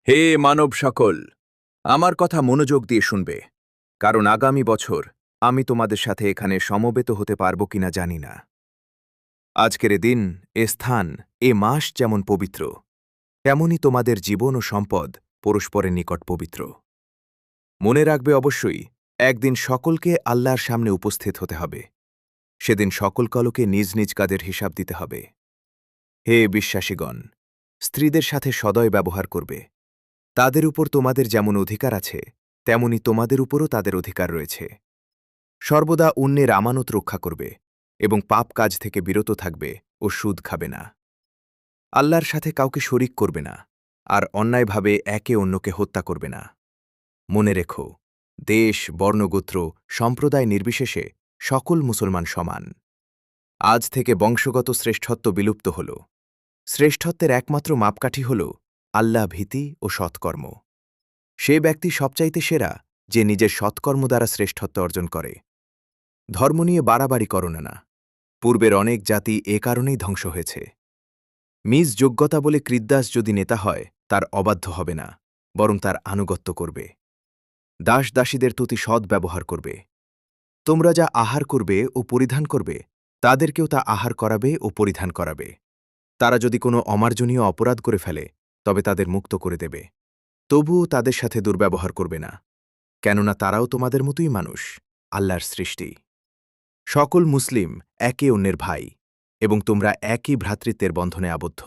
হে মানব সকল, আমার কথা মনোযোগ দিয়ে শুনবে, কারণ আগামী বছর আমি তোমাদের সাথে এখানে সমবেত হতে পারব কিনা জানি না। আজকের এ দিন, এ স্থান, এ মাস যেমন পবিত্র, তেমনি তোমাদের জীবন ও সম্পদ পরস্পরের নিকট পবিত্র। মনে রাখবে অবশ্যই, একদিন সকলকে আল্লাহর সামনে উপস্থিত হতে হবে। সেদিন সকল কলকে নিজ নিজ কাজের হিসাব দিতে হবে। হে বিশ্বাসীগণ, স্ত্রীদের সাথে সদয় ব্যবহার করবে। তাদের উপর তোমাদের যেমন অধিকার আছে, তেমনি তোমাদের উপরও তাদের অধিকার রয়েছে। সর্বদা অন্যের আমানত রক্ষা করবে এবং পাপ কাজ থেকে বিরত থাকবে ও সুদ খাবে না। আল্লাহর সাথে কাউকে শরিক করবে না, আর অন্যায়ভাবে একে অন্যকে হত্যা করবে না। মনে রেখো, দেশ, বর্ণগোত্র, সম্প্রদায় নির্বিশেষে সকল মুসলমান সমান। আজ থেকে বংশগত শ্রেষ্ঠত্ব বিলুপ্ত হল। শ্রেষ্ঠত্বের একমাত্র মাপকাঠি হল আল্লাহ ভীতি ও সৎকর্ম। সে ব্যক্তি সবচাইতে সেরা যে নিজের সৎকর্ম দ্বারা শ্রেষ্ঠত্ব অর্জন করে। ধর্ম নিয়ে বাড়াবাড়ি করো না। পূর্বের অনেক জাতি এ কারণেই ধ্বংস হয়েছে। মিজ যোগ্যতা বলে কৃদ্দাস যদি নেতা হয়, তার অবাধ্য হবে না, বরং তার আনুগত্য করবে। দাস দাসীদের প্রতি সৎ ব্যবহার করবে। তোমরা যা আহার করবে ও পরিধান করবে, তাদেরকেও তা আহার করাবে ও পরিধান করাবে। তারা যদি কোনো অমার্জনীয় অপরাধ করে ফেলে, তবে তাদের মুক্ত করে দেবে। তবুও তাদের সাথে দুর্ব্যবহার করবে না, কেননা তারাও তোমাদের মতোই মানুষ, আল্লাহর সৃষ্টি। সকল মুসলিম একে অন্যের ভাই, এবং তোমরা একই ভ্রাতৃত্বের বন্ধনে আবদ্ধ।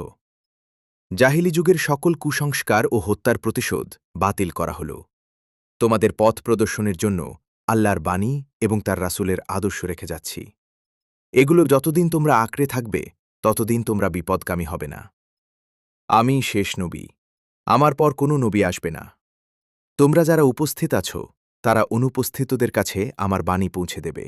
জাহিলি যুগের সকল কুসংস্কার ও হত্যার প্রতিশোধ বাতিল করা হল। তোমাদের পথ প্রদর্শনের জন্য আল্লাহর বাণী এবং তার রাসূলের আদর্শ রেখে যাচ্ছি। এগুলো যতদিন তোমরা আঁকড়ে থাকবে, ততদিন তোমরা বিপদগামী হবে না। আমি শেষ নবী, আমার পর কোনো নবী আসবে না। তোমরা যারা উপস্থিত আছো, তারা অনুপস্থিতদের কাছে আমার বাণী পৌঁছে দেবে।